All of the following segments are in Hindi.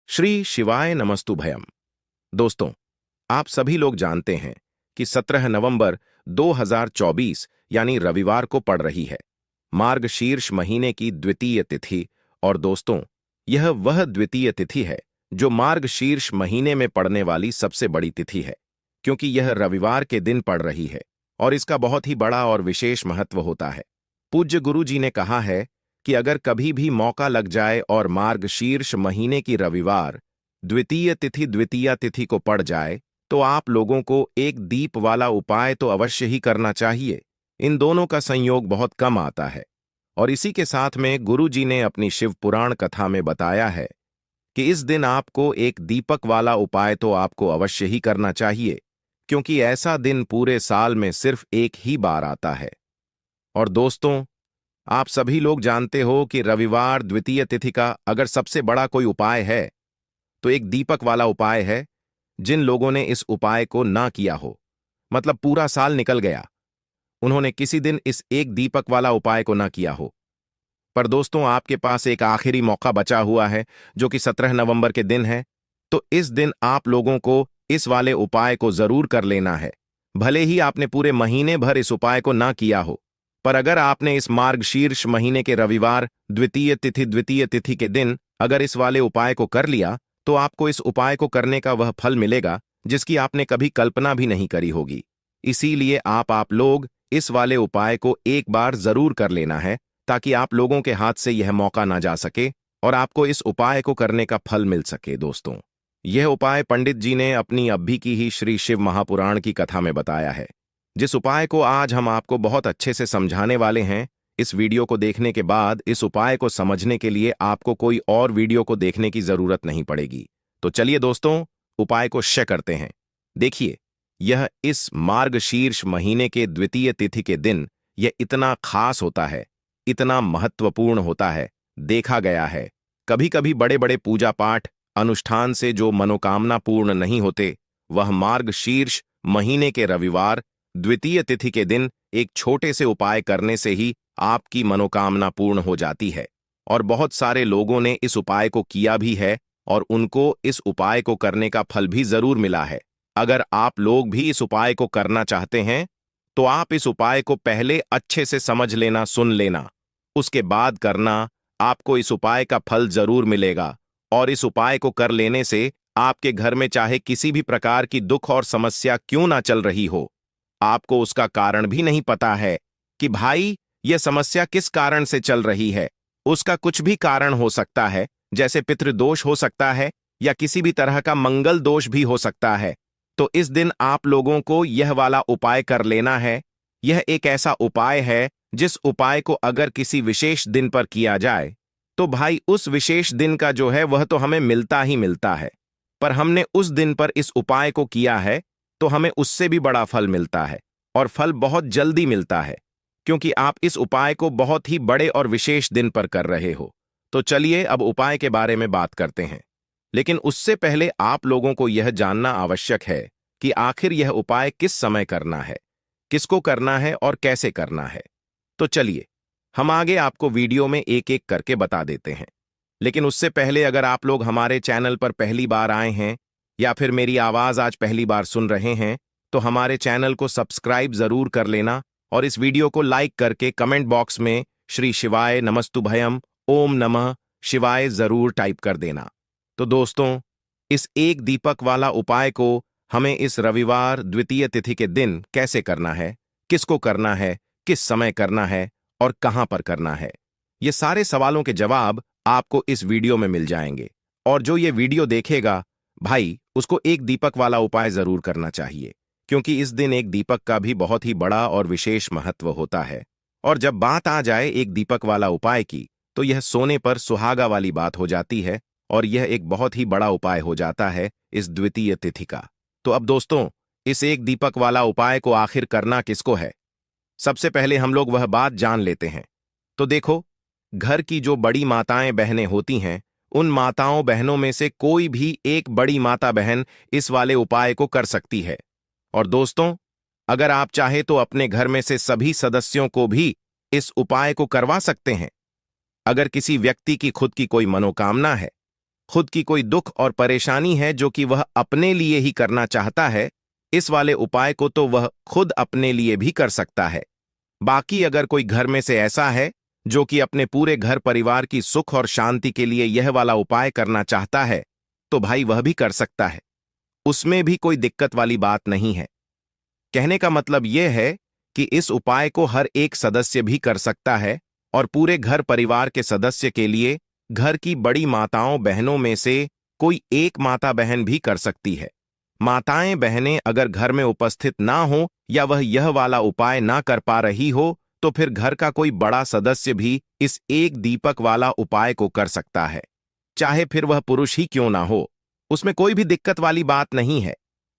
श्री शिवाय नमस्तुभयम। दोस्तों, आप सभी लोग जानते हैं कि 17 नवंबर 2024 यानी रविवार को पड़ रही है मार्गशीर्ष महीने की द्वितीय तिथि। और दोस्तों, यह वह द्वितीय तिथि है जो मार्गशीर्ष महीने में पड़ने वाली सबसे बड़ी तिथि है, क्योंकि यह रविवार के दिन पड़ रही है और इसका बहुत ही बड़ा और विशेष महत्व होता है। पूज्य गुरु जी ने कहा है कि अगर कभी भी मौका लग जाए और मार्गशीर्ष महीने की रविवार द्वितीया तिथि को पड़ जाए तो आप लोगों को एक दीप वाला उपाय तो अवश्य ही करना चाहिए। इन दोनों का संयोग बहुत कम आता है और इसी के साथ में गुरु जी ने अपनी शिव पुराण कथा में बताया है कि इस दिन आपको एक दीपक वाला उपाय तो आपको अवश्य ही करना चाहिए, क्योंकि ऐसा दिन पूरे साल में सिर्फ एक ही बार आता है। और दोस्तों, आप सभी लोग जानते हो कि रविवार द्वितीय तिथि का अगर सबसे बड़ा कोई उपाय है तो एक दीपक वाला उपाय है। जिन लोगों ने इस उपाय को ना किया हो, मतलब पूरा साल निकल गया, उन्होंने किसी दिन इस एक दीपक वाला उपाय को ना किया हो, पर दोस्तों आपके पास एक आखिरी मौका बचा हुआ है जो कि 17 नवंबर के दिन है। तो इस दिन आप लोगों को इस वाले उपाय को जरूर कर लेना है। भले ही आपने पूरे महीने भर इस उपाय को ना किया हो, पर अगर आपने इस मार्गशीर्ष महीने के रविवार द्वितीय तिथि के दिन अगर इस वाले उपाय को कर लिया तो आपको इस उपाय को करने का वह फल मिलेगा जिसकी आपने कभी कल्पना भी नहीं करी होगी। इसीलिए आप लोग इस वाले उपाय को एक बार जरूर कर लेना है, ताकि आप लोगों के हाथ से यह मौका ना जा सके और आपको इस उपाय को करने का फल मिल सके। दोस्तों, यह उपाय पंडित जी ने अपनी अभी की ही श्री शिव महापुराण की कथा में बताया है, जिस उपाय को आज हम आपको बहुत अच्छे से समझाने वाले हैं। इस वीडियो को देखने के बाद इस उपाय को समझने के लिए आपको कोई और वीडियो को देखने की जरूरत नहीं पड़ेगी। तो चलिए दोस्तों, उपाय को शेयर करते हैं। देखिए, यह इस मार्गशीर्ष महीने के द्वितीय तिथि के दिन यह इतना खास होता है, इतना महत्वपूर्ण होता है। देखा गया है कभी कभी बड़े बड़े पूजा पाठ अनुष्ठान से जो मनोकामना पूर्ण नहीं होते, वह मार्गशीर्ष महीने के रविवार द्वितीय तिथि के दिन एक छोटे से उपाय करने से ही आपकी मनोकामना पूर्ण हो जाती है। और बहुत सारे लोगों ने इस उपाय को किया भी है और उनको इस उपाय को करने का फल भी जरूर मिला है। अगर आप लोग भी इस उपाय को करना चाहते हैं तो आप इस उपाय को पहले अच्छे से समझ लेना, सुन लेना, उसके बाद करना। आपको इस उपाय का फल जरूर मिलेगा और इस उपाय को कर लेने से आपके घर में चाहे किसी भी प्रकार की दुख और समस्या क्यों ना चल रही हो, आपको उसका कारण भी नहीं पता है कि भाई यह समस्या किस कारण से चल रही है। उसका कुछ भी कारण हो सकता है, जैसे पितृदोष हो सकता है या किसी भी तरह का मंगल दोष भी हो सकता है। तो इस दिन आप लोगों को यह वाला उपाय कर लेना है। यह एक ऐसा उपाय है जिस उपाय को अगर किसी विशेष दिन पर किया जाए तो भाई उस विशेष दिन का जो है वह तो हमें मिलता ही मिलता है, पर हमने उस दिन पर इस उपाय को किया है तो हमें उससे भी बड़ा फल मिलता है और फल बहुत जल्दी मिलता है, क्योंकि आप इस उपाय को बहुत ही बड़े और विशेष दिन पर कर रहे हो। तो चलिए अब उपाय के बारे में बात करते हैं, लेकिन उससे पहले आप लोगों को यह जानना आवश्यक है कि आखिर यह उपाय किस समय करना है, किसको करना है और कैसे करना है। तो चलिए हम आगे आपको वीडियो में एक एक करके बता देते हैं। लेकिन उससे पहले अगर आप लोग हमारे चैनल पर पहली बार आए हैं या फिर मेरी आवाज आज पहली बार सुन रहे हैं तो हमारे चैनल को सब्सक्राइब जरूर कर लेना और इस वीडियो को लाइक करके कमेंट बॉक्स में श्री शिवाय नमस्तुभयम ओम नमः शिवाय जरूर टाइप कर देना। तो दोस्तों, इस एक दीपक वाला उपाय को हमें इस रविवार द्वितीय तिथि के दिन कैसे करना है, किसको करना है, किस समय करना है और कहां पर करना है, ये सारे सवालों के जवाब आपको इस वीडियो में मिल जाएंगे। और जो ये वीडियो देखेगा भाई, उसको एक दीपक वाला उपाय जरूर करना चाहिए, क्योंकि इस दिन एक दीपक का भी बहुत ही बड़ा और विशेष महत्व होता है। और जब बात आ जाए एक दीपक वाला उपाय की, तो यह सोने पर सुहागा वाली बात हो जाती है और यह एक बहुत ही बड़ा उपाय हो जाता है इस द्वितीय तिथि का। तो अब दोस्तों, इस एक दीपक वाला उपाय को आखिर करना किसको है, सबसे पहले हम लोग वह बात जान लेते हैं। तो देखो, घर की जो बड़ी माताएं बहनें होती हैं, उन माताओं बहनों में से कोई भी एक बड़ी माता बहन इस वाले उपाय को कर सकती है। और दोस्तों, अगर आप चाहे तो अपने घर में से सभी सदस्यों को भी इस उपाय को करवा सकते हैं। अगर किसी व्यक्ति की खुद की कोई मनोकामना है खुद की कोई दुख और परेशानी है जो कि वह अपने लिए ही करना चाहता है, इस वाले उपाय को तो वह खुद अपने लिए भी कर सकता है। बाकी अगर कोई घर में से ऐसा है जो कि अपने पूरे घर परिवार की सुख और शांति के लिए यह वाला उपाय करना चाहता है, तो भाई वह भी कर सकता है। उसमें भी कोई दिक्कत वाली बात नहीं है। कहने का मतलब यह है कि इस उपाय को हर एक सदस्य भी कर सकता है और पूरे घर परिवार के सदस्य के लिए घर की बड़ी माताओं बहनों में से कोई एक माता बहन भी कर सकती है। माताएं बहनें अगर घर में उपस्थित ना हो या वह यह वाला उपाय ना कर पा रही हो, तो फिर घर का कोई बड़ा सदस्य भी इस एक दीपक वाला उपाय को कर सकता है, चाहे फिर वह पुरुष ही क्यों ना हो। उसमें कोई भी दिक्कत वाली बात नहीं है।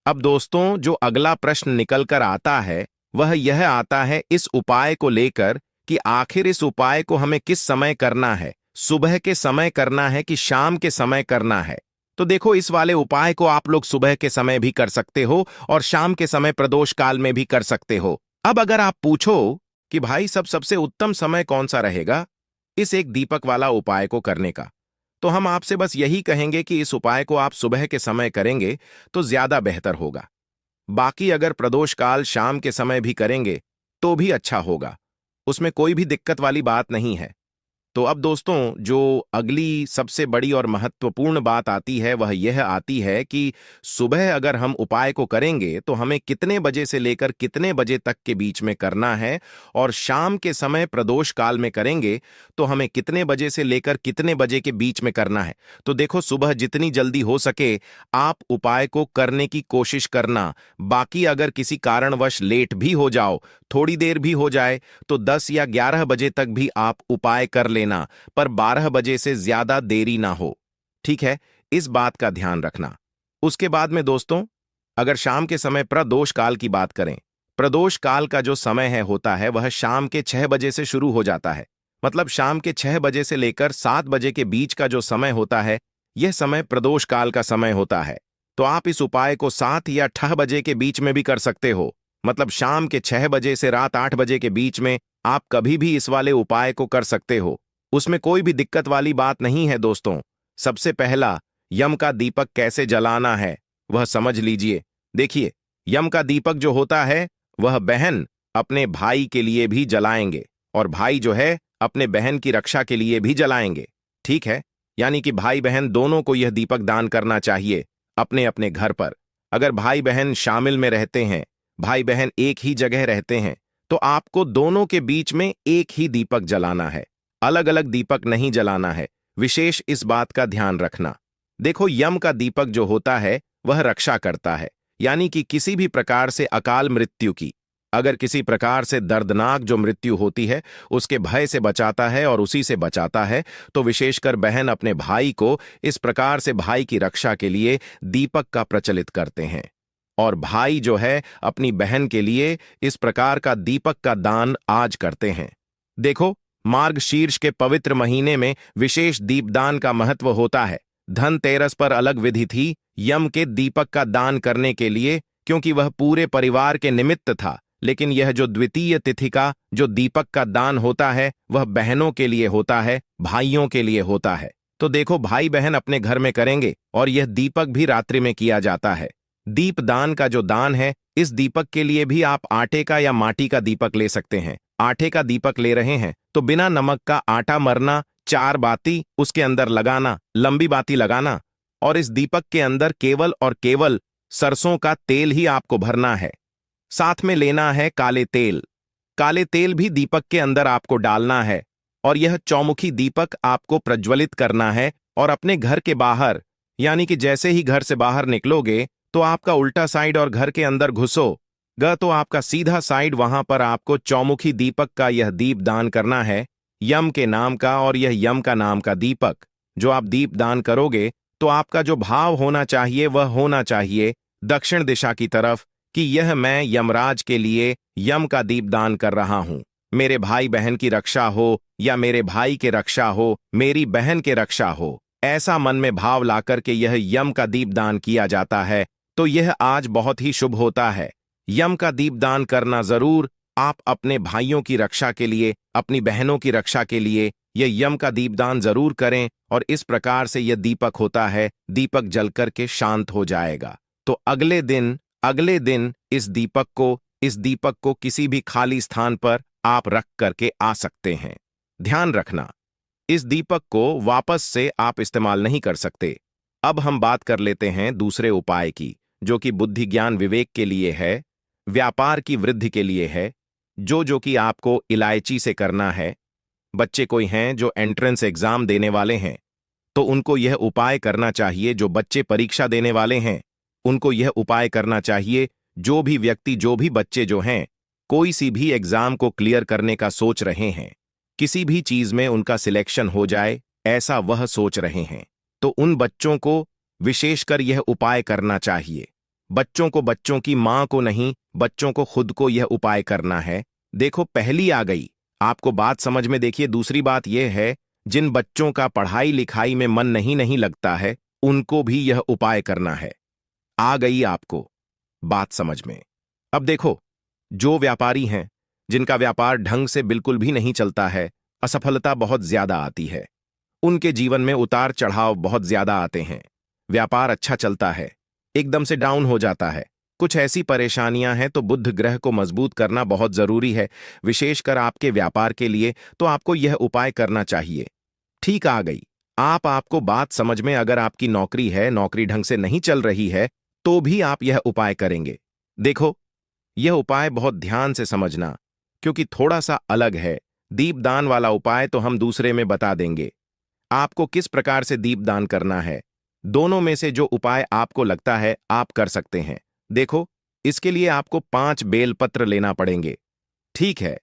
अब दोस्तों, जो अगला प्रश्न निकल कर आता है वह यह आता है इस उपाय को लेकर कि आखिर इस उपाय को हमें किस समय करना है, सुबह के समय करना है कि शाम के समय करना है। तो देखो, इस वाले उपाय को आप लोग सुबह के समय भी कर सकते हो और शाम के समय प्रदोष काल में भी कर सकते हो। अब अगर आप पूछो कि भाई सबसे उत्तम समय कौन सा रहेगा इस एक दीपक वाला उपाय को करने का, तो हम आपसे बस यही कहेंगे कि इस उपाय को आप सुबह के समय करेंगे तो ज्यादा बेहतर होगा। बाकी अगर प्रदोष काल शाम के समय भी करेंगे तो भी अच्छा होगा, उसमें कोई भी दिक्कत वाली बात नहीं है। तो अब दोस्तों, जो अगली सबसे बड़ी और महत्वपूर्ण बात आती है वह यह आती है कि सुबह अगर हम उपाय को करेंगे तो हमें कितने बजे से लेकर कितने बजे तक के बीच में करना है, और शाम के समय प्रदोष काल में करेंगे तो हमें कितने बजे से लेकर कितने बजे के बीच में करना है। तो देखो, सुबह जितनी जल्दी हो सके आप उपाय को करने की कोशिश करना। बाकी अगर किसी कारणवश लेट भी हो जाओ, थोड़ी देर भी हो जाए, तो 10 या 11 बजे तक भी आप उपाय कर लेना, पर 12 बजे से ज्यादा देरी ना हो। ठीक है, इस बात का ध्यान रखना। उसके बाद में दोस्तों, अगर शाम के समय प्रदोष काल की बात करें, प्रदोष काल का जो समय है होता है वह शाम के 6 बजे से शुरू हो जाता है। मतलब शाम के 6 बजे से लेकर 7 बजे के बीच का जो समय होता है, यह समय प्रदोष काल का समय होता है। तो आप इस उपाय को 7 या 8 बजे के बीच में भी कर सकते हो। मतलब शाम के 6 बजे से रात 8 बजे के बीच में आप कभी भी इस वाले उपाय को कर सकते हो। उसमें कोई भी दिक्कत वाली बात नहीं है दोस्तों। सबसे पहला, यम का दीपक कैसे जलाना है वह समझ लीजिए। देखिए, यम का दीपक जो होता है वह बहन अपने भाई के लिए भी जलाएंगे और भाई जो है अपने बहन की रक्षा के लिए भी जलाएंगे। ठीक है, यानी कि भाई बहन दोनों को यह दीपक दान करना चाहिए अपने अपने घर पर। अगर भाई बहन शामिल में रहते हैं, भाई बहन एक ही जगह रहते हैं, तो आपको दोनों के बीच में एक ही दीपक जलाना है, अलग अलग दीपक नहीं जलाना है। विशेष इस बात का ध्यान रखना। देखो, यम का दीपक जो होता है वह रक्षा करता है, यानी कि किसी भी प्रकार से अकाल मृत्यु की, अगर किसी प्रकार से दर्दनाक जो मृत्यु होती है उसके भय से बचाता है और उसी से बचाता है। तो विशेषकर बहन अपने भाई को इस प्रकार से भाई की रक्षा के लिए दीपक का प्रचलित करते हैं, और भाई जो है अपनी बहन के लिए इस प्रकार का दीपक का दान आज करते हैं। देखो, मार्गशीर्ष के पवित्र महीने में विशेष दीपदान का महत्व होता है। धनतेरस पर अलग विधि थी यम के दीपक का दान करने के लिए, क्योंकि वह पूरे परिवार के निमित्त था। लेकिन यह जो द्वितीय तिथि का जो दीपक का दान होता है वह बहनों के लिए होता है, भाइयों के लिए होता है। तो देखो, भाई बहन अपने घर में करेंगे और यह दीपक भी रात्रि में किया जाता है। दीपदान का जो दान है, इस दीपक के लिए भी आप आटे का या माटी का दीपक ले सकते हैं। आटे का दीपक ले रहे हैं तो बिना नमक का आटा मरना, 4 बाती उसके अंदर लगाना, लंबी बाती लगाना, और इस दीपक के अंदर केवल और केवल सरसों का तेल ही आपको भरना है। साथ में लेना है काले तेल। काले तेल भी दीपक के अंदर आपको डालना है, और यह चौमुखी दीपक आपको प्रज्वलित करना है। और अपने घर के बाहर, यानी कि जैसे ही घर से बाहर निकलोगे तो आपका उल्टा साइड और घर के अंदर घुसोगे तो आपका सीधा साइड, वहां पर आपको चौमुखी दीपक का यह दीप दान करना है, यम के नाम का। और यह यम का नाम का दीपक जो आप दीप दान करोगे तो आपका जो भाव होना चाहिए वह होना चाहिए दक्षिण दिशा की तरफ, कि यह मैं यमराज के लिए यम का दीप दान कर रहा हूं। मेरे भाई बहन की रक्षा हो, या मेरे भाई के रक्षा हो, मेरी बहन के रक्षा हो, ऐसा मन में भाव लाकर के यह यम का दीप दान किया जाता है। तो यह आज बहुत ही शुभ होता है। यम का दीप दान करना जरूर आप अपने भाइयों की रक्षा के लिए, अपनी बहनों की रक्षा के लिए यह यम का दीपदान जरूर करें, और इस प्रकार से यह दीपक होता है, दीपक जल करके शांत हो जाएगा। तो अगले दिन इस दीपक को किसी भी खाली स्थान पर आप रख करके आ सकते हैं। ध्यान रखना, इस दीपक को वापस से आप इस्तेमाल नहीं कर सकते। अब हम बात कर लेते हैं दूसरे उपाय की, जो कि बुद्धि ज्ञान विवेक के लिए है, व्यापार की वृद्धि के लिए है, जो कि आपको इलायची से करना है। बच्चे कोई हैं जो एंट्रेंस एग्जाम देने वाले हैं, तो उनको यह उपाय करना चाहिए। जो बच्चे परीक्षा देने वाले हैं, उनको यह उपाय करना चाहिए। जो भी व्यक्ति, जो भी बच्चे जो हैं, कोई सी भी एग्जाम को क्लियर करने का सोच रहे हैं, किसी भी चीज में उनका सिलेक्शन हो जाए, ऐसा वह सोच रहे हैं, तो उन बच्चों को विशेषकर यह उपाय करना चाहिए। बच्चों को, बच्चों की मां को नहीं, बच्चों को खुद को यह उपाय करना है। देखो, पहली आ गई, आपको बात समझ में। देखिए, दूसरी बात यह है, जिन बच्चों का पढ़ाई लिखाई में मन नहीं लगता है, उनको भी यह उपाय करना है। आ गई आपको बात समझ में। अब देखो, जो व्यापारी हैं, जिनका व्यापार ढंग से बिल्कुल भी नहीं चलता है, असफलता बहुत ज्यादा आती है, उनके जीवन में उतार चढ़ाव बहुत ज्यादा आते हैं। व्यापार अच्छा चलता है, एकदम से डाउन हो जाता है। कुछ ऐसी परेशानियां हैं, तो बुध ग्रह को मजबूत करना बहुत जरूरी है, विशेषकर आपके व्यापार के लिए। तो आपको यह उपाय करना चाहिए। ठीक, आ गई आपको बात समझ में। अगर आपकी नौकरी है, नौकरी ढंग से नहीं चल रही है, तो भी आप यह उपाय करेंगे। देखो, यह उपाय बहुत ध्यान से समझना, क्योंकि थोड़ा सा अलग है। दीपदान वाला उपाय तो हम दूसरे में बता देंगे आपको किस प्रकार से दीपदान करना है। दोनों में से जो उपाय आपको लगता है आप कर सकते हैं। देखो, इसके लिए आपको 5 बेलपत्र लेना पड़ेंगे। ठीक है,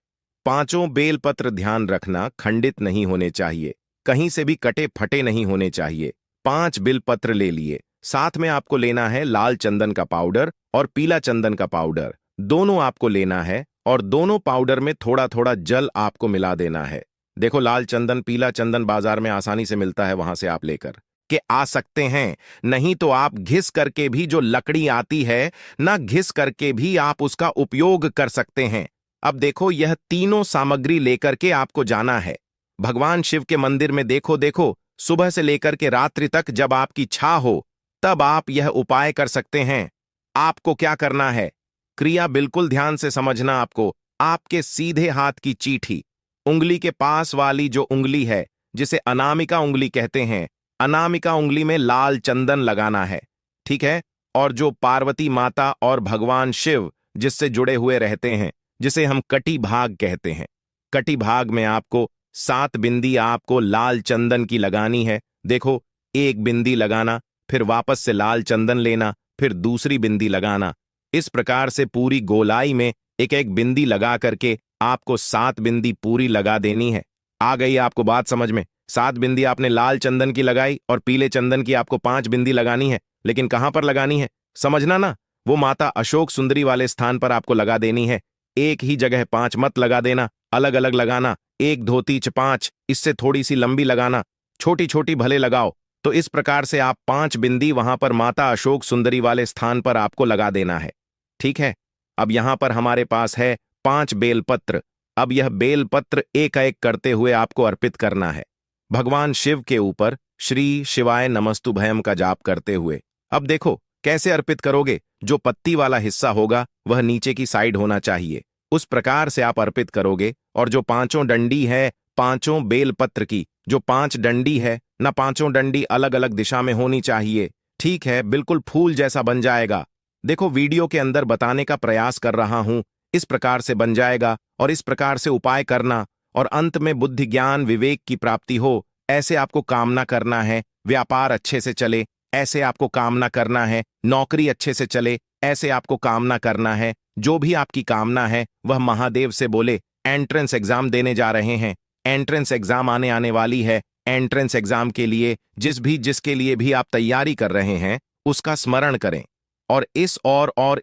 पांचों बेलपत्र, ध्यान रखना, खंडित नहीं होने चाहिए, कहीं से भी कटे फटे नहीं होने चाहिए। 5 बेलपत्र ले लिए। साथ में आपको लेना है लाल चंदन का पाउडर और पीला चंदन का पाउडर, दोनों आपको लेना है, और दोनों पाउडर में थोड़ा थोड़ा जल आपको मिला देना है। देखो, लाल चंदन, पीला चंदन बाजार में आसानी से मिलता है, वहां से आप लेकर के आ सकते हैं। नहीं तो आप घिस करके भी, जो लकड़ी आती है ना, घिस करके भी आप उसका उपयोग कर सकते हैं। अब देखो, यह तीनों सामग्री लेकर के आपको जाना है भगवान शिव के मंदिर में। देखो, सुबह से लेकर के रात्रि तक, जब आपकी इच्छा हो तब आप यह उपाय कर सकते हैं। आपको क्या करना है, क्रिया बिल्कुल ध्यान से समझना। आपको आपके सीधे हाथ की चीठी, उंगली के पास वाली जो उंगली है, जिसे अनामिका उंगली कहते हैं, अनामिका उंगली में लाल चंदन लगाना है। ठीक है, और जो पार्वती माता और भगवान शिव जिससे जुड़े हुए रहते हैं, जिसे हम कटी भाग कहते हैं, कटी भाग में आपको 7 बिंदी आपको लाल चंदन की लगानी है। देखो, एक बिंदी लगाना, फिर वापस से लाल चंदन लेना, फिर दूसरी बिंदी लगाना। इस प्रकार से पूरी गोलाई में एक एक बिंदी लगा करके आपको 7 बिंदी पूरी लगा देनी है। आ गई आपको बात समझ में। 7 बिंदी आपने लाल चंदन की लगाई, और पीले चंदन की आपको 5 बिंदी लगानी है। लेकिन कहां पर लगानी है, समझना ना, वो माता अशोक सुंदरी वाले स्थान पर आपको लगा देनी है। एक ही जगह 5 मत लगा देना, अलग अलग लगाना। एक धोती 5, इससे थोड़ी सी लंबी लगाना, छोटी छोटी भले लगाओ। तो इस प्रकार से आप 5 बिंदी वहां पर माता अशोक सुंदरी वाले स्थान पर आपको लगा देना है। ठीक है, अब यहां पर हमारे पास है 5 बेलपत्र। अब यह बेलपत्र एक एक करते हुए आपको अर्पित करना है भगवान शिव के ऊपर, श्री शिवाय नमस्तुभयम का जाप करते हुए। अब देखो कैसे अर्पित करोगे। जो पत्ती वाला हिस्सा होगा वह नीचे की साइड होना चाहिए, उस प्रकार से आप अर्पित करोगे। और जो 5 डंडी है, 5 बेलपत्र की जो 5 डंडी है ना, 5 डंडी अलग अलग दिशा में होनी चाहिए। ठीक है, बिल्कुल फूल जैसा बन जाएगा। देखो, वीडियो के अंदर बताने का प्रयास कर रहा हूं, इस प्रकार से बन जाएगा। और इस प्रकार से उपाय करना, और अंत में बुद्धि ज्ञान विवेक की प्राप्ति हो, ऐसे आपको कामना करना है। व्यापार अच्छे से चले, ऐसे आपको कामना करना है। नौकरी अच्छे से चले, ऐसे आपको कामना करना है। जो भी आपकी कामना है वह महादेव से बोले। एंट्रेंस एग्जाम देने जा रहे हैं, एंट्रेंस एग्जाम आने वाली है। एंट्रेंस एग्जाम के लिए जिसके लिए भी आप तैयारी कर रहे हैं, उसका स्मरण करें, और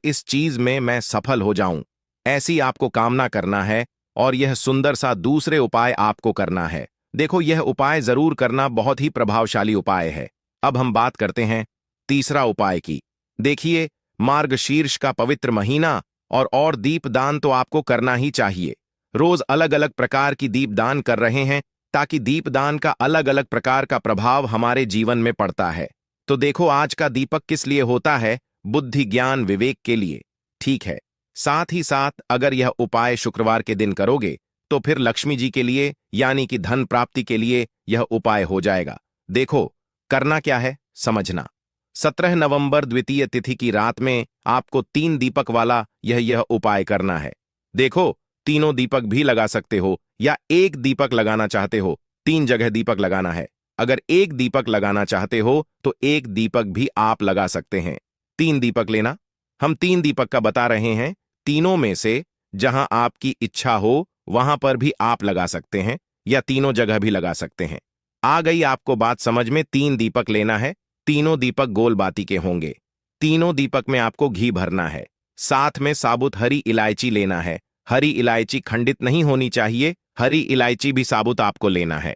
इस चीज में मैं सफल हो जाऊं, ऐसी आपको कामना करना है। और यह सुंदर सा दूसरे उपाय आपको करना है। देखो, यह उपाय जरूर करना, बहुत ही प्रभावशाली उपाय है। अब हम बात करते हैं तीसरा उपाय की। देखिए, मार्गशीर्ष का पवित्र महीना और दीपदान तो आपको करना ही चाहिए। रोज अलग अलग प्रकार की दीपदान कर रहे हैं ताकि दीपदान का अलग अलग प्रकार का प्रभाव हमारे जीवन में पड़ता है। तो देखो आज का दीपक किस लिए होता है, बुद्धि ज्ञान विवेक के लिए। ठीक है, साथ ही साथ अगर यह उपाय शुक्रवार के दिन करोगे तो फिर लक्ष्मी जी के लिए यानी कि धन प्राप्ति के लिए यह उपाय हो जाएगा। देखो करना क्या है समझना। 17 नवंबर द्वितीय तिथि की रात में आपको 3 दीपक वाला यह उपाय करना है। देखो तीनों दीपक भी लगा सकते हो या एक दीपक लगाना चाहते हो, 3 जगह दीपक लगाना है। अगर एक दीपक लगाना चाहते हो तो एक दीपक भी आप लगा सकते हैं। 3 दीपक लेना, हम 3 दीपक का बता रहे हैं। तीनों में से जहां आपकी इच्छा हो वहां पर भी आप लगा सकते हैं या तीनों जगह भी लगा सकते हैं। आ गई आपको बात समझ में। 3 दीपक लेना है, तीनों दीपक गोल बाती के होंगे। तीनों दीपक में आपको घी भरना है। साथ में साबुत हरी इलायची लेना है। हरी इलायची खंडित नहीं होनी चाहिए, हरी इलायची भी साबुत आपको लेना है।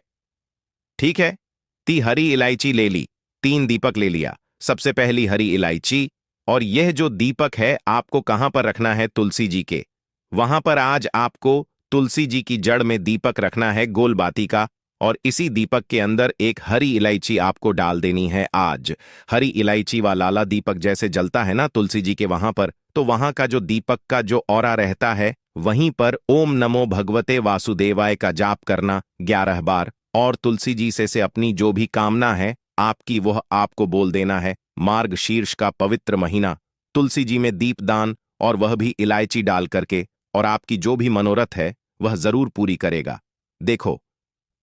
ठीक है, हरी इलायची ले ली, 3 दीपक ले लिया। सबसे पहली हरी इलायची। और यह जो दीपक है आपको कहां पर रखना है, तुलसी जी के वहां पर आज आपको तुलसी जी की जड़ में दीपक रखना है गोल बाती का। और इसी दीपक के अंदर एक हरी इलायची आपको डाल देनी है आज। हरी इलायची व लाला दीपक जैसे जलता है ना तुलसी जी के वहां पर, तो वहां का जो दीपक का जो औरा रहता है वहीं पर ओम नमो भगवते वासुदेवाय का जाप करना 11 बार। और तुलसी जी से अपनी जो भी कामना है आपकी वह आपको बोल देना है। मार्ग शीर्ष का पवित्र महीना, तुलसी जी में दीपदान और वह भी इलायची डाल करके, और आपकी जो भी मनोरथ है वह जरूर पूरी करेगा। देखो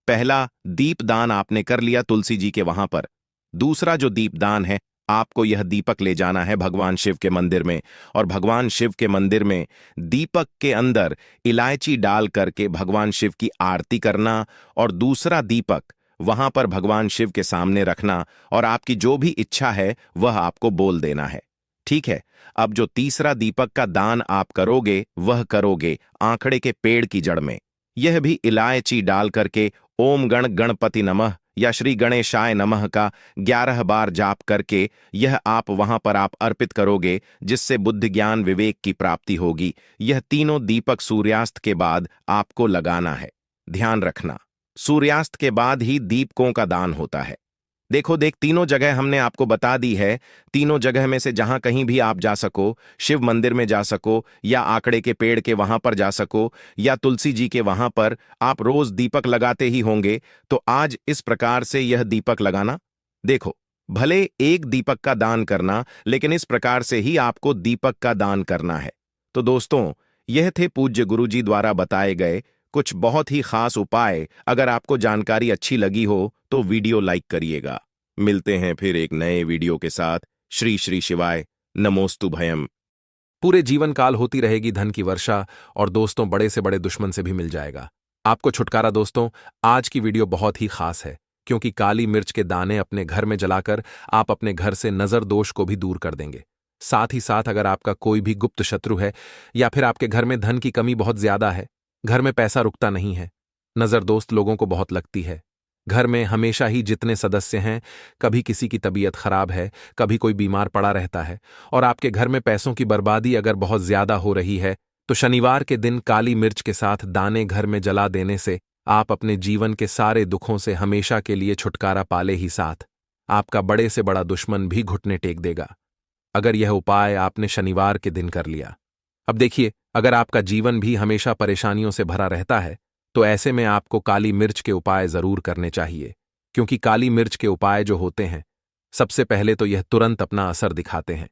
पहला दीपदान आपने कर लिया तुलसी जी के वहां पर। दूसरा जो दीपदान है आपको यह दीपक ले जाना है भगवान शिव के मंदिर में, और भगवान शिव के मंदिर में दीपक के अंदर इलायची डाल करके भगवान शिव की आरती करना। और दूसरा दीपक वहां पर भगवान शिव के सामने रखना और आपकी जो भी इच्छा है वह आपको बोल देना है। ठीक है, अब जो तीसरा दीपक का दान आप करोगे वह करोगे आंकड़े के पेड़ की जड़ में। यह भी इलायची डाल करके ओम गण गणपति नमः या श्री गणेशाय नमः का 11 बार जाप करके यह आप वहां पर आप अर्पित करोगे, जिससे बुद्धि ज्ञान विवेक की प्राप्ति होगी। यह तीनों दीपक सूर्यास्त के बाद आपको लगाना है। ध्यान रखना, सूर्यास्त के बाद ही दीपकों का दान होता है। देखो तीनों जगह हमने आपको बता दी है। तीनों जगह में से जहां कहीं भी आप जा सको, शिव मंदिर में जा सको या आंकड़े के पेड़ के वहां पर जा सको या तुलसी जी के वहां पर आप रोज दीपक लगाते ही होंगे, तो आज इस प्रकार से यह दीपक लगाना। देखो भले एक दीपक का दान करना, लेकिन इस प्रकार से ही आपको दीपक का दान करना है। तो दोस्तों यह थे पूज्य गुरु जी द्वारा बताए गए कुछ बहुत ही खास उपाय। अगर आपको जानकारी अच्छी लगी हो तो वीडियो लाइक करिएगा। मिलते हैं फिर एक नए वीडियो के साथ। श्री श्री शिवाय नमोस्तु भयम। पूरे जीवन काल होती रहेगी धन की वर्षा, और दोस्तों बड़े से बड़े दुश्मन से भी मिल जाएगा आपको छुटकारा। दोस्तों आज की वीडियो बहुत ही खास है, क्योंकि काली मिर्च के दाने अपने घर में जलाकर आप अपने घर से नजर दोष को भी दूर कर देंगे। साथ ही साथ अगर आपका कोई भी गुप्त शत्रु है या फिर आपके घर में धन की कमी बहुत ज्यादा है, घर में पैसा रुकता नहीं है, नजर दोस्त लोगों को बहुत लगती है, घर में हमेशा ही जितने सदस्य हैं कभी किसी की तबीयत खराब है, कभी कोई बीमार पड़ा रहता है, और आपके घर में पैसों की बर्बादी अगर बहुत ज्यादा हो रही है, तो शनिवार के दिन काली मिर्च के साथ दाने घर में जला देने से आप अपने जीवन के सारे दुखों से हमेशा के लिए छुटकारा पाले ही साथ आपका बड़े से बड़ा दुश्मन भी घुटने टेक देगा, अगर यह उपाय आपने शनिवार के दिन कर लिया। अब देखिए, अगर आपका जीवन भी हमेशा परेशानियों से भरा रहता है, तो ऐसे में आपको काली मिर्च के उपाय जरूर करने चाहिए, क्योंकि काली मिर्च के उपाय जो होते हैं, सबसे पहले तो यह तुरंत अपना असर दिखाते हैं।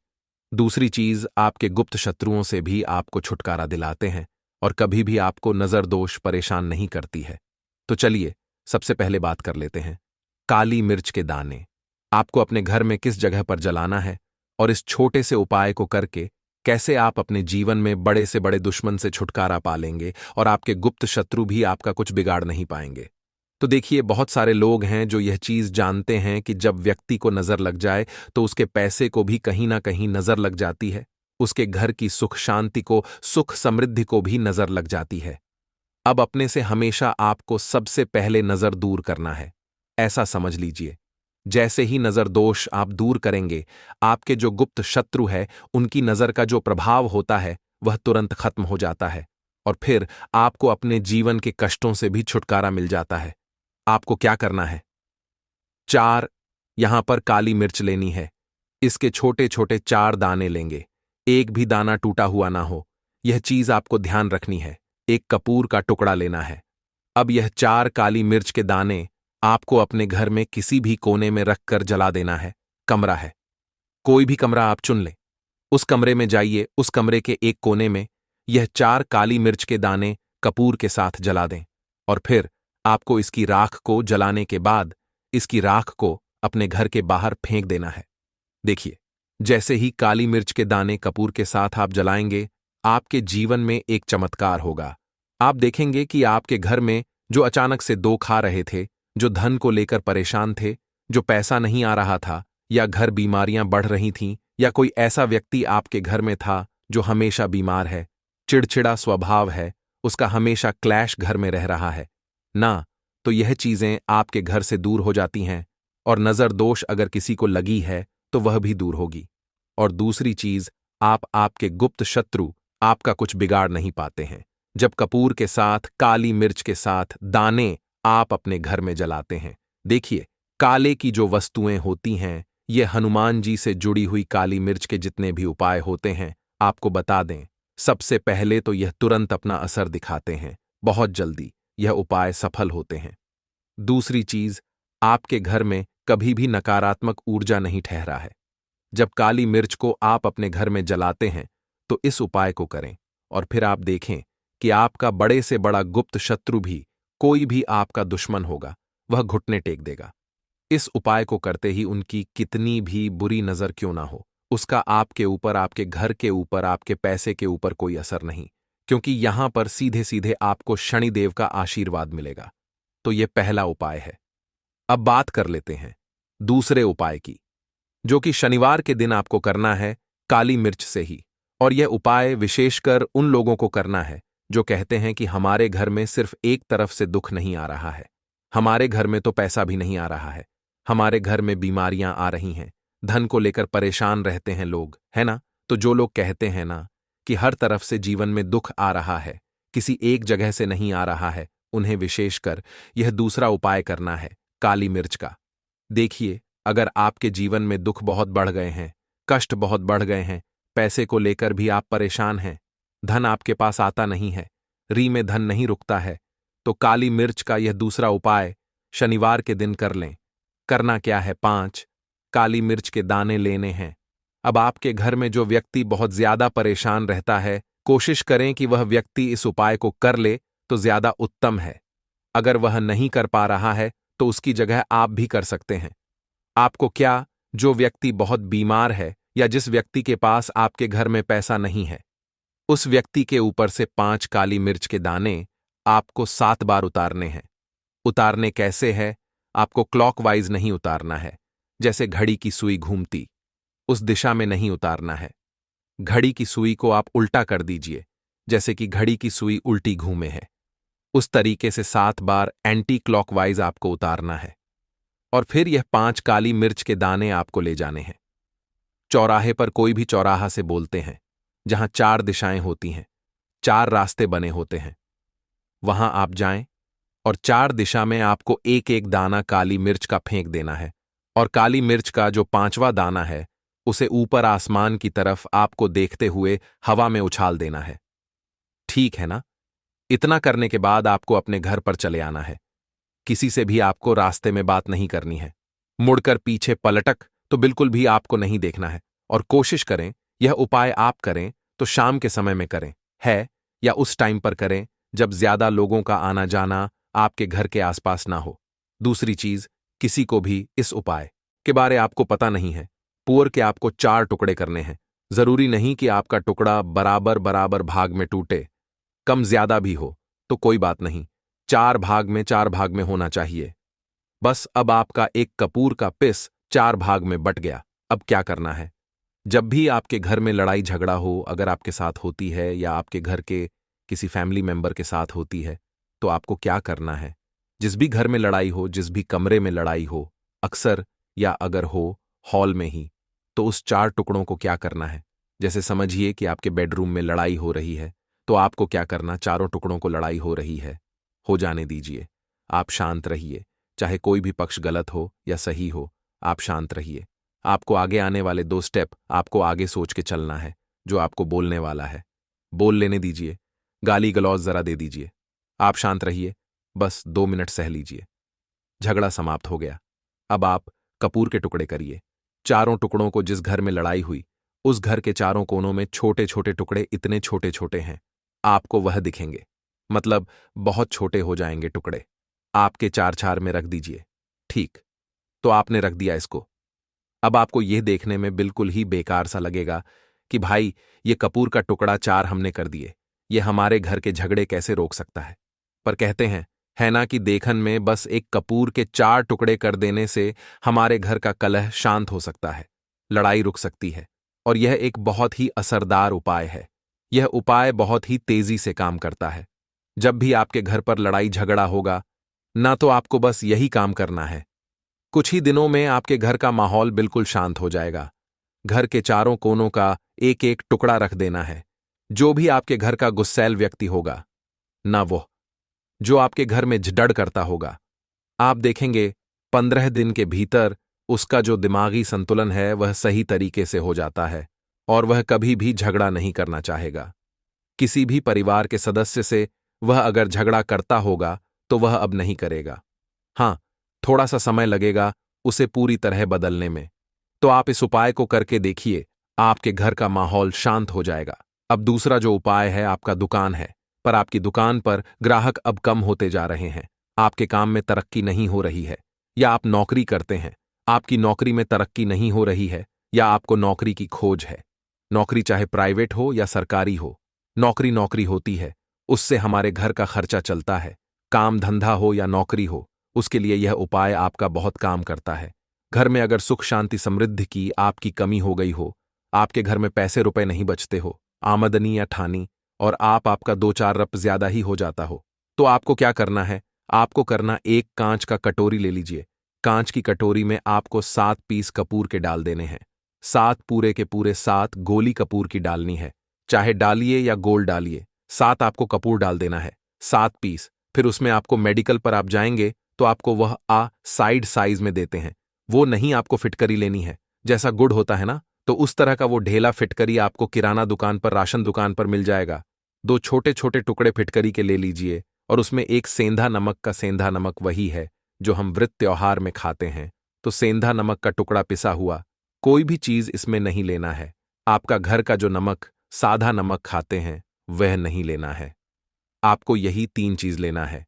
दूसरी चीज, आपके गुप्त शत्रुओं से भी आपको छुटकारा दिलाते हैं और कभी भी आपको नजर दोष परेशान नहीं करती है। तो चलिए सबसे पहले बात कर लेते हैं काली मिर्च के दाने आपको अपने घर में किस जगह पर जलाना है, और इस छोटे से उपाय को करके कैसे आप अपने जीवन में बड़े से बड़े दुश्मन से छुटकारा पालेंगे और आपके गुप्त शत्रु भी आपका कुछ बिगाड़ नहीं पाएंगे। तो देखिए, बहुत सारे लोग हैं जो यह चीज जानते हैं कि जब व्यक्ति को नजर लग जाए तो उसके पैसे को भी कहीं ना कहीं नजर लग जाती है, उसके घर की सुख शांति को, सुख समृद्धि को भी नजर लग जाती है। अब अपने से हमेशा आपको सबसे पहले नजर दूर करना है, ऐसा समझ लीजिए। जैसे ही नजर दोष आप दूर करेंगे, आपके जो गुप्त शत्रु है उनकी नजर का जो प्रभाव होता है वह तुरंत खत्म हो जाता है और फिर आपको अपने जीवन के कष्टों से भी छुटकारा मिल जाता है। आपको क्या करना है? 4 यहां पर काली मिर्च लेनी है। इसके छोटे छोटे 4 दाने लेंगे। एक भी दाना टूटा हुआ ना हो, यह चीज आपको ध्यान रखनी है। एक कपूर का टुकड़ा लेना है। अब यह 4 काली मिर्च के दाने आपको अपने घर में किसी भी कोने में रखकर जला देना है। कमरा है, कोई भी कमरा आप चुन लें। उस कमरे में जाइए, उस कमरे के एक कोने में यह 4 काली मिर्च के दाने कपूर के साथ जला दें और फिर आपको इसकी राख को जलाने के बाद इसकी राख को अपने घर के बाहर फेंक देना है। देखिए, जैसे ही काली मिर्च के दाने कपूर के साथ आप जलाएंगे, आपके जीवन में एक चमत्कार होगा। आप देखेंगे कि आपके घर में जो अचानक से दो खा रहे थे, जो धन को लेकर परेशान थे, जो पैसा नहीं आ रहा था, या घर बीमारियां बढ़ रही थीं, या कोई ऐसा व्यक्ति आपके घर में था जो हमेशा बीमार है, चिड़चिड़ा स्वभाव है, उसका हमेशा क्लैश घर में रह रहा है ना, तो यह चीजें आपके घर से दूर हो जाती हैं और नजर दोष अगर किसी को लगी है तो वह भी दूर होगी। और दूसरी चीज, आपके गुप्त शत्रु आपका कुछ बिगाड़ नहीं पाते हैं जब कपूर के साथ काली मिर्च के साथ दाने आप अपने घर में जलाते हैं। देखिए, काले की जो वस्तुएं होती हैं, ये हनुमान जी से जुड़ी हुई काली मिर्च के जितने भी उपाय होते हैं, आपको बता दें, सबसे पहले तो यह तुरंत अपना असर दिखाते हैं। बहुत जल्दी यह उपाय सफल होते हैं। दूसरी चीज, आपके घर में कभी भी नकारात्मक ऊर्जा नहीं ठहरा है। जब काली मिर्च को आप अपने घर में जलाते हैं तो इस उपाय को करें और फिर आप देखें कि आपका बड़े से बड़ा गुप्त शत्रु भी, कोई भी आपका दुश्मन होगा, वह घुटने टेक देगा। इस उपाय को करते ही उनकी कितनी भी बुरी नजर क्यों ना हो, उसका आपके ऊपर, आपके घर के ऊपर, आपके पैसे के ऊपर कोई असर नहीं, क्योंकि यहां पर सीधे सीधे आपको शनिदेव का आशीर्वाद मिलेगा। तो यह पहला उपाय है। अब बात कर लेते हैं दूसरे उपाय की, जो कि शनिवार के दिन आपको करना है काली मिर्च से ही। और यह उपाय विशेषकर उन लोगों को करना है जो कहते हैं कि हमारे घर में सिर्फ एक तरफ से दुख नहीं आ रहा है, हमारे घर में तो पैसा भी नहीं आ रहा है, हमारे घर में बीमारियां आ रही हैं, धन को लेकर परेशान रहते हैं लोग, है ना। तो जो लोग कहते हैं ना कि हर तरफ से जीवन में दुख आ रहा है, किसी एक जगह से नहीं आ रहा है, उन्हें विशेषकर यह दूसरा उपाय करना है काली मिर्च का। देखिए, अगर आपके जीवन में दुख बहुत बढ़ गए हैं, कष्ट बहुत बढ़ गए हैं, पैसे को लेकर भी आप परेशान हैं, धन आपके पास आता नहीं है, री में धन नहीं रुकता है, तो काली मिर्च का यह दूसरा उपाय शनिवार के दिन कर लें। करना क्या है? 5 काली मिर्च के दाने लेने हैं। अब आपके घर में जो व्यक्ति बहुत ज्यादा परेशान रहता है, कोशिश करें कि वह व्यक्ति इस उपाय को कर ले तो ज्यादा उत्तम है। अगर वह नहीं कर पा रहा है तो उसकी जगह आप भी कर सकते हैं। आपको क्या, जो व्यक्ति बहुत बीमार है या जिस व्यक्ति के पास आपके घर में पैसा नहीं है, उस व्यक्ति के ऊपर से 5 काली मिर्च के दाने आपको 7 बार उतारने हैं। उतारने कैसे है? आपको क्लॉकवाइज नहीं उतारना है, जैसे घड़ी की सुई घूमती, उस दिशा में नहीं उतारना है। घड़ी की सुई को आप उल्टा कर दीजिए, जैसे कि घड़ी की सुई उल्टी घूमे है। उस तरीके से 7 बार एंटी क्लॉकवाइज आपको उतारना है। और फिर यह 5 काली मिर्च के दाने आपको ले जाने हैं। चौराहे पर, कोई भी चौराहा से बोलते हैं, जहां 4 दिशाएं होती हैं, 4 रास्ते बने होते हैं, वहां आप जाएं और 4 दिशा में आपको एक एक दाना काली मिर्च का फेंक देना है। और काली मिर्च का जो 5वां दाना है, उसे ऊपर आसमान की तरफ आपको देखते हुए हवा में उछाल देना है। ठीक है ना? इतना करने के बाद आपको अपने घर पर चले आना है। किसी से भी आपको रास्ते में बात नहीं करनी है। मुड़कर पीछे पलटक तो बिल्कुल भी आपको नहीं देखना है। और कोशिश करें, यह उपाय आप करें तो शाम के समय में करें, है, या उस टाइम पर करें जब ज्यादा लोगों का आना जाना आपके घर के आसपास ना हो। दूसरी चीज, किसी को भी इस उपाय के बारे आपको पता नहीं है, पुअर के आपको 4 टुकड़े करने हैं। जरूरी नहीं कि आपका टुकड़ा बराबर बराबर भाग में टूटे, कम ज्यादा भी हो तो कोई बात नहीं, 4 भाग में होना चाहिए। बस अब आपका एक कपूर का पिस 4 भाग में बट गया। अब क्या करना है? जब भी आपके घर में लड़ाई झगड़ा हो, अगर आपके साथ होती है या आपके घर के किसी फैमिली मेंबर के साथ होती है, तो आपको क्या करना है? जिस भी घर में लड़ाई हो, जिस भी कमरे में लड़ाई हो, अक्सर या अगर हो हॉल में ही, तो उस 4 टुकड़ों को क्या करना है? जैसे समझिए कि आपके बेडरूम में लड़ाई हो रही है, तो आपको क्या करना, चारों टुकड़ों को लड़ाई हो रही है, हो जाने दीजिए। आप शांत रहिए, चाहे कोई भी पक्ष गलत हो या सही हो, आप शांत रहिए। आपको आगे आने वाले 2 स्टेप आपको आगे सोच के चलना है, जो आपको बोलने वाला है। बोल लेने दीजिए, गाली गलौज जरा दे दीजिए। आप शांत रहिए, बस 2 मिनट सह लीजिए। झगड़ा समाप्त हो गया। अब आप कपूर के टुकड़े करिए। चारों टुकड़ों को जिस घर में लड़ाई हुई, उस घर के चारों कोनों में छोटे छोटे टुकड़े इतने छोटे छोटे हैं, आपको वह दिखेंगे। मतलब बहुत छोटे हो जाएंगे टुकड़े। आपके चार चार में रख दीजिए। ठीक, तो आपने रख दिया इसको। अब आपको यह देखने में बिल्कुल ही बेकार सा लगेगा कि भाई, ये कपूर का टुकड़ा 4 हमने कर दिए, ये हमारे घर के झगड़े कैसे रोक सकता है। पर कहते हैं, है ना, कि देखन में बस एक कपूर के 4 टुकड़े कर देने से हमारे घर का कलह शांत हो सकता है, लड़ाई रुक सकती है। और यह एक बहुत ही असरदार उपाय है। यह उपाय बहुत ही तेजी से काम करता है। जब भी आपके घर पर लड़ाई झगड़ा होगा ना, तो आपको बस यही काम करना है। कुछ ही दिनों में आपके घर का माहौल बिल्कुल शांत हो जाएगा। घर के चारों कोनों का एक एक टुकड़ा रख देना है। जो भी आपके घर का गुस्सैल व्यक्ति होगा, ना वो जो आपके घर में झगड़ करता होगा, आप देखेंगे 15 दिन के भीतर उसका जो दिमागी संतुलन है वह सही तरीके से हो जाता है और वह कभी भी झगड़ा नहीं करना चाहेगा। किसी भी परिवार के सदस्य से वह अगर झगड़ा करता होगा तो वह अब नहीं करेगा। हाँ, थोड़ा सा समय लगेगा उसे पूरी तरह बदलने में। तो आप इस उपाय को करके देखिए, आपके घर का माहौल शांत हो जाएगा। अब दूसरा जो उपाय है, आपका दुकान है, पर आपकी दुकान पर ग्राहक अब कम होते जा रहे हैं। आपके काम में तरक्की नहीं हो रही है, या आप नौकरी करते हैं, आपकी नौकरी में तरक्की नहीं हो रही है, या आपको नौकरी की खोज है। नौकरी चाहे प्राइवेट हो या सरकारी हो, नौकरी नौकरी होती है, उससे हमारे घर का खर्चा चलता है। काम धंधा हो या नौकरी हो, उसके लिए यह उपाय आपका बहुत काम करता है। घर में अगर सुख शांति समृद्धि की आपकी कमी हो गई हो, आपके घर में पैसे रुपए नहीं बचते हो, आमदनी या ठानी, और आपका 2-4 रप ज्यादा ही हो जाता हो, तो आपको क्या करना है? आपको करना, एक कांच का कटोरी ले लीजिए। कांच की कटोरी में आपको 7 पीस कपूर के डाल देने हैं। 7 पूरे के पूरे 7 गोली कपूर की डालनी है। चाहे डालिए या गोल डालिए, 7 आपको कपूर डाल देना है, 7 पीस। फिर उसमें आपको मेडिकल पर आप जाएंगे तो आपको वह साइड साइज में देते हैं। वो नहीं, आपको फिटकरी लेनी है। जैसा गुड़ होता है ना, तो उस तरह का वो ढेला फिटकरी आपको किराना दुकान पर, राशन दुकान पर मिल जाएगा। 2 छोटे छोटे टुकड़े फिटकरी के ले लीजिए और उसमें एक सेंधा नमक का, सेंधा नमक वही है जो हम व्रत त्योहार में खाते हैं, तो सेंधा नमक का टुकड़ा पिसा हुआ। कोई भी चीज इसमें नहीं लेना है। आपका घर का जो नमक, साधा नमक खाते हैं, वह नहीं लेना है। आपको यही 3 चीज लेना है।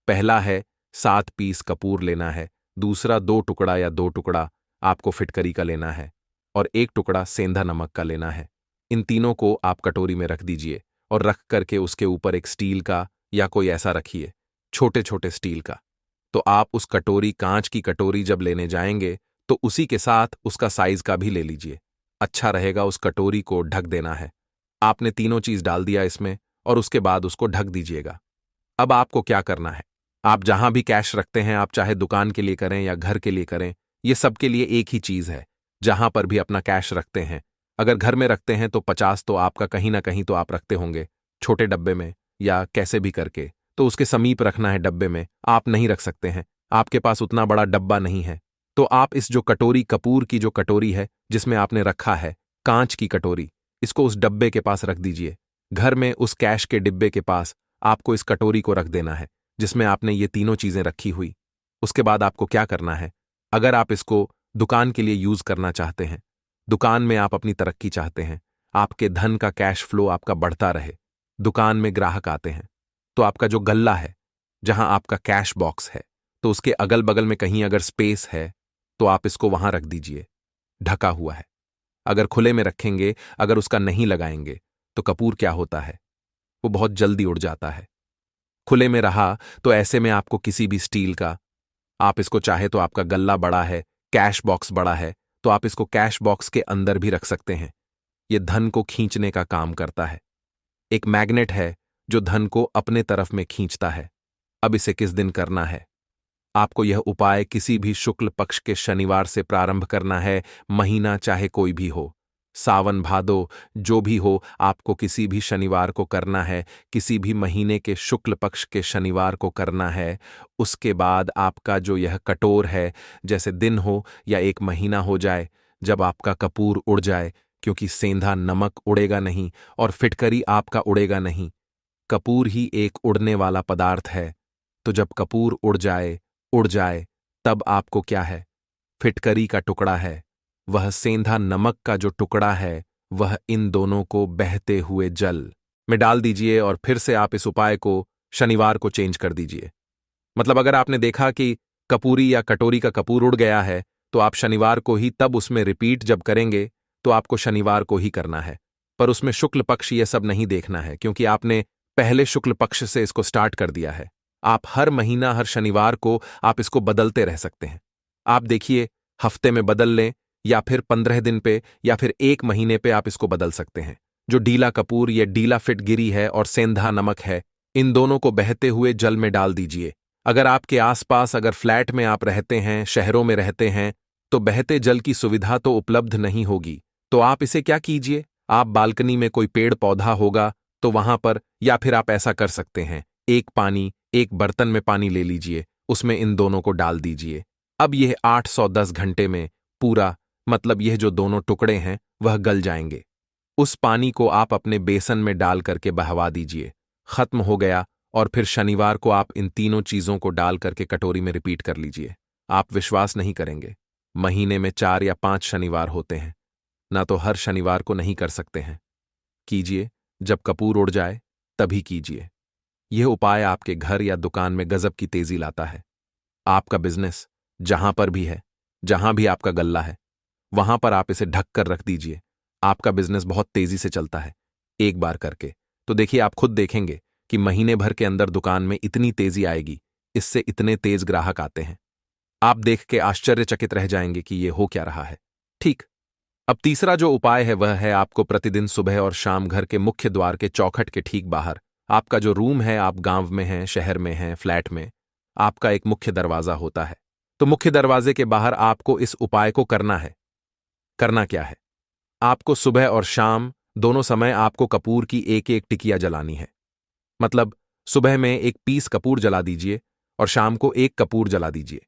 पहला है 7 पीस कपूर लेना है। दूसरा 2 टुकड़ा या 2 टुकड़ा आपको फिटकरी का लेना है, और 1 टुकड़ा सेंधा नमक का लेना है। इन तीनों को आप कटोरी में रख दीजिए और रख करके उसके ऊपर एक स्टील का या कोई ऐसा रखिए, छोटे छोटे स्टील का। तो आप उस कटोरी, कांच की कटोरी जब लेने जाएंगे तो उसी के साथ उसका साइज का भी ले लीजिए। अच्छा रहेगा उस कटोरी को ढक देना है। आपने तीनों चीज डाल दिया इसमें और उसके बाद उसको ढक दीजिएगा। अब आपको क्या करना है? आप जहां भी कैश रखते हैं, आप चाहे दुकान के लिए करें या घर के लिए करें, ये सबके लिए एक ही चीज है। जहां पर भी अपना कैश रखते हैं, अगर घर में रखते हैं तो 50 तो आपका कहीं ना कहीं तो आप रखते होंगे, छोटे डब्बे में या कैसे भी करके, तो उसके समीप रखना है। डब्बे में आप नहीं रख सकते हैं, आपके पास उतना बड़ा डब्बा नहीं है, तो आप इस जो कटोरी, कपूर की जो कटोरी है जिसमें आपने रखा है, कांच की कटोरी, इसको उस डब्बे के पास रख दीजिए। घर में उस कैश के डिब्बे के पास आपको इस कटोरी को रख देना है जिसमें आपने ये तीनों चीजें रखी हुई। उसके बाद आपको क्या करना है? अगर आप इसको दुकान के लिए यूज करना चाहते हैं, दुकान में आप अपनी तरक्की चाहते हैं, आपके धन का कैश फ्लो आपका बढ़ता रहे, दुकान में ग्राहक आते हैं, तो आपका जो गल्ला है, जहां आपका कैश बॉक्स है, तो उसके अगल बगल में कहीं अगर स्पेस है तो आप इसको वहां रख दीजिए, ढका हुआ है। अगर खुले में रखेंगे, अगर उसका नहीं लगाएंगे, तो कपूर क्या होता है, वो बहुत जल्दी उड़ जाता है। खुले में रहा तो ऐसे में आपको किसी भी स्टील का, आप इसको चाहे तो, आपका गल्ला बड़ा है, कैश बॉक्स बड़ा है, तो आप इसको कैश बॉक्स के अंदर भी रख सकते हैं। यह धन को खींचने का काम करता है। एक मैग्नेट है जो धन को अपने तरफ में खींचता है। अब इसे किस दिन करना है? आपको यह उपाय किसी भी शुक्ल पक्ष के शनिवार से प्रारंभ करना है, महीना चाहे कोई भी हो। सावन भादो जो भी हो, आपको किसी भी शनिवार को करना है, किसी भी महीने के शुक्ल पक्ष के शनिवार को करना है। उसके बाद आपका जो यह कटोर है, जैसे दिन हो या एक महीना हो जाए, जब आपका कपूर उड़ जाए, क्योंकि सेंधा नमक उड़ेगा नहीं और फिटकरी आपका उड़ेगा नहीं, कपूर ही एक उड़ने वाला पदार्थ है। तो जब कपूर उड़ जाए, तब आपको क्या है? फिटकरी का टुकड़ा है, वह सेंधा नमक का जो टुकड़ा है, वह इन दोनों को बहते हुए जल में डाल दीजिए और फिर से आप इस उपाय को शनिवार को चेंज कर दीजिए। मतलब अगर आपने देखा कि कपूरी या कटोरी का कपूर उड़ गया है, तो आप शनिवार को ही तब उसमें रिपीट जब करेंगे, तो आपको शनिवार को ही करना है। पर उसमें शुक्ल पक्ष ये सब नहीं देखना है, क्योंकि आपने पहले शुक्ल पक्ष से इसको स्टार्ट कर दिया है। आप हर महीना हर शनिवार को आप इसको बदलते रह सकते हैं। आप देखिए, हफ्ते में बदल लें या फिर 15 दिन पे या फिर 1 महीने पे आप इसको बदल सकते हैं। जो डीला कपूर या डीला फिटगिरी है और सेंधा नमक है, इन दोनों को बहते हुए जल में डाल दीजिए। अगर आपके आसपास अगर फ्लैट में आप रहते हैं, शहरों में रहते हैं, तो बहते जल की सुविधा तो उपलब्ध नहीं होगी। तो आप इसे क्या कीजिए, आप बालकनी में कोई पेड़ पौधा होगा तो वहां पर, या फिर आप ऐसा कर सकते हैं, एक बर्तन में पानी ले लीजिए, उसमें इन दोनों को डाल दीजिए। अब यह 810 घंटे में पूरा, मतलब यह जो दोनों टुकड़े हैं वह गल जाएंगे। उस पानी को आप अपने बेसन में डाल करके बहवा दीजिए। खत्म हो गया, और फिर शनिवार को आप इन तीनों चीजों को डाल करके कटोरी में रिपीट कर लीजिए। आप विश्वास नहीं करेंगे, महीने में 4 या 5 शनिवार होते हैं, ना तो हर शनिवार को नहीं कर सकते हैं। कीजिए, जब कपूर उड़ जाए तभी कीजिए। यह उपाय आपके घर या दुकान में गजब की तेजी लाता है। आपका बिजनेस जहां पर भी है, जहां भी आपका गल्ला है, वहां पर आप इसे ढक कर रख दीजिए। आपका बिजनेस बहुत तेजी से चलता है। एक बार करके तो देखिए, आप खुद देखेंगे कि महीने भर के अंदर दुकान में इतनी तेजी आएगी, इससे इतने तेज ग्राहक आते हैं। आप देख के आश्चर्यचकित रह जाएंगे कि ये हो क्या रहा है। ठीक। अब तीसरा जो उपाय है वह है, आपको प्रतिदिन सुबह और शाम घर के मुख्य द्वार के चौखट के ठीक बाहर, आपका जो रूम है, आप गांव में हैं, शहर में हैं, फ्लैट में, आपका एक मुख्य दरवाजा होता है। तो मुख्य दरवाजे के बाहर आपको इस उपाय को करना है। करना क्या है? आपको सुबह और शाम दोनों समय आपको कपूर की एक एक टिकिया जलानी है। मतलब सुबह में एक पीस कपूर जला दीजिए और शाम को एक कपूर जला दीजिए।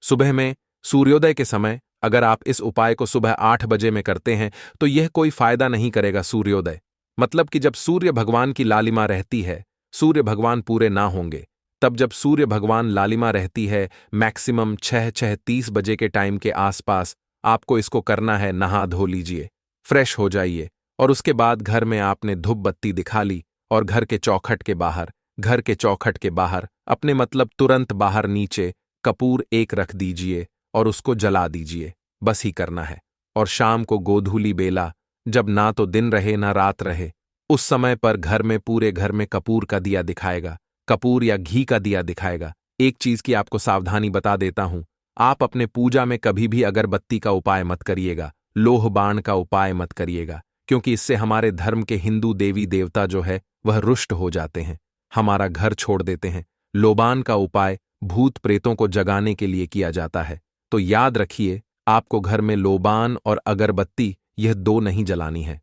सुबह में सूर्योदय के समय अगर आप इस उपाय को सुबह 8 बजे में करते हैं, तो यह कोई फायदा नहीं करेगा। सूर्योदय मतलब कि जब सूर्य भगवान की लालिमा रहती है, सूर्य भगवान पूरे ना होंगे, तब जब सूर्य भगवान लालिमा रहती है, मैक्सिमम 6-6:30 बजे के टाइम के आसपास आपको इसको करना है। नहा धो लीजिए, फ्रेश हो जाइए, और उसके बाद घर में आपने धूप बत्ती दिखा ली, और घर के चौखट के बाहर अपने मतलब तुरंत बाहर नीचे कपूर एक रख दीजिए और उसको जला दीजिए। बस ही करना है। और शाम को गोधूली बेला, जब ना तो दिन रहे ना रात रहे, उस समय पर घर में पूरे घर में कपूर का दिया दिखाएगा, कपूर या घी का दिया दिखाएगा। एक चीज की आपको सावधानी बता देता हूं, आप अपने पूजा में कभी भी अगरबत्ती का उपाय मत करिएगा, लोह बाण का उपाय मत करिएगा, क्योंकि इससे हमारे धर्म के हिंदू देवी देवता जो है वह रुष्ट हो जाते हैं, हमारा घर छोड़ देते हैं। लोबान का उपाय भूत प्रेतों को जगाने के लिए किया जाता है। तो याद रखिए, आपको घर में लोबान और अगरबत्ती यह 2 नहीं जलानी है।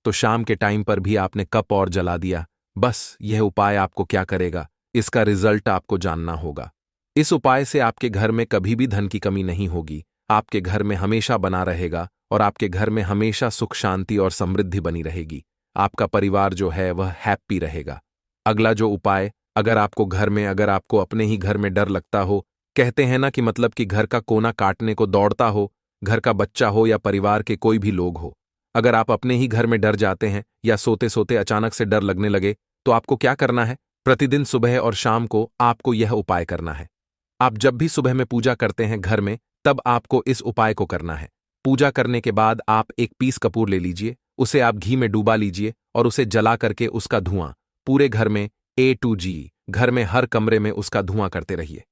तो शाम के टाइम पर भी आपने कप और जला दिया। बस यह उपाय आपको क्या करेगा, इसका रिजल्ट आपको जानना होगा। इस उपाय से आपके घर में कभी भी धन की कमी नहीं होगी, आपके घर में हमेशा बना रहेगा, और आपके घर में हमेशा सुख शांति और समृद्धि बनी रहेगी। आपका परिवार जो है वह हैप्पी रहेगा। अगला जो उपाय, अगर आपको अपने ही घर में डर लगता हो, कहते हैं ना कि मतलब कि घर का कोना काटने को दौड़ता हो, घर का बच्चा हो या परिवार के कोई भी लोग हो, अगर आप अपने ही घर में डर जाते हैं या सोते सोते अचानक से डर लगने लगे, तो आपको क्या करना है? प्रतिदिन सुबह और शाम को आपको यह उपाय करना है। आप जब भी सुबह में पूजा करते हैं घर में, तब आपको इस उपाय को करना है। पूजा करने के बाद आप एक पीस कपूर ले लीजिए, उसे आप घी में डुबा लीजिए और उसे जला करके उसका धुआं पूरे घर में A to G, घर में हर कमरे में उसका धुआं करते रहिए।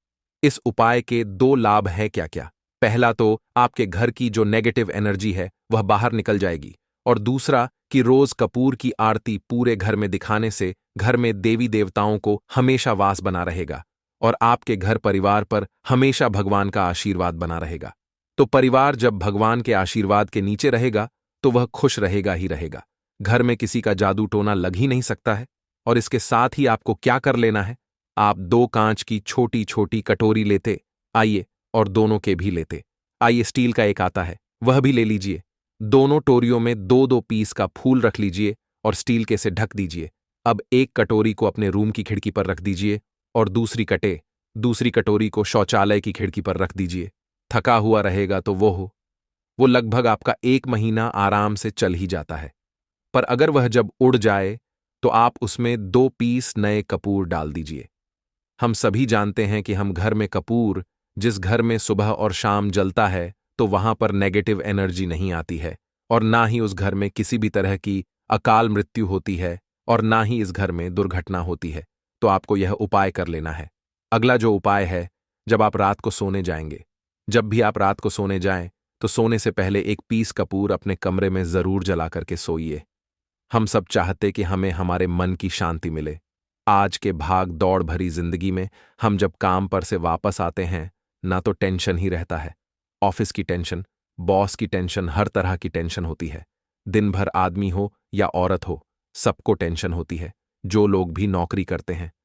इस उपाय के 2 लाभ हैं क्या क्या? पहला तो आपके घर की जो नेगेटिव एनर्जी है वह बाहर निकल जाएगी, और दूसरा कि रोज कपूर की आरती पूरे घर में दिखाने से घर में देवी देवताओं को हमेशा वास बना रहेगा, और आपके घर परिवार पर हमेशा भगवान का आशीर्वाद बना रहेगा। तो परिवार जब भगवान के आशीर्वाद के नीचे रहेगा, तो वह खुश रहेगा ही रहेगा। घर में किसी का जादू टोना लग ही नहीं सकता है। और इसके साथ ही आपको क्या कर लेना है, आप 2 कांच की छोटी छोटी कटोरी लेते आइए और दोनों के भी लेते आइए। स्टील का एक आता है, वह भी ले लीजिए। दोनों टोरियों में 2-2 पीस का फूल रख लीजिए और स्टील के से ढक दीजिए। अब एक कटोरी को अपने रूम की खिड़की पर रख दीजिए और दूसरी कटोरी को शौचालय की खिड़की पर रख दीजिए। थका हुआ रहेगा तो वो लगभग आपका 1 महीना आराम से चल ही जाता है। पर अगर वह जब उड़ जाए तो आप उसमें 2 पीस नए कपूर डाल दीजिए। हम सभी जानते हैं कि हम घर में कपूर, जिस घर में सुबह और शाम जलता है तो वहां पर नेगेटिव एनर्जी नहीं आती है और ना ही उस घर में किसी भी तरह की अकाल मृत्यु होती है और ना ही इस घर में दुर्घटना होती है। तो आपको यह उपाय कर लेना है। अगला जो उपाय है, जब आप रात को सोने जाएंगे, जब भी आप रात को सोने जाएं तो सोने से पहले 1 पीस कपूर अपने कमरे में जरूर जला करके सोइए। हम सब चाहते कि हमें हमारे मन की शांति मिले। आज के भाग दौड़ भरी जिंदगी में हम जब काम पर से वापस आते हैं ना तो टेंशन ही रहता है। ऑफिस की टेंशन, बॉस की टेंशन, हर तरह की टेंशन होती है। दिन भर आदमी हो या औरत हो, सबको टेंशन होती है, जो लोग भी नौकरी करते हैं।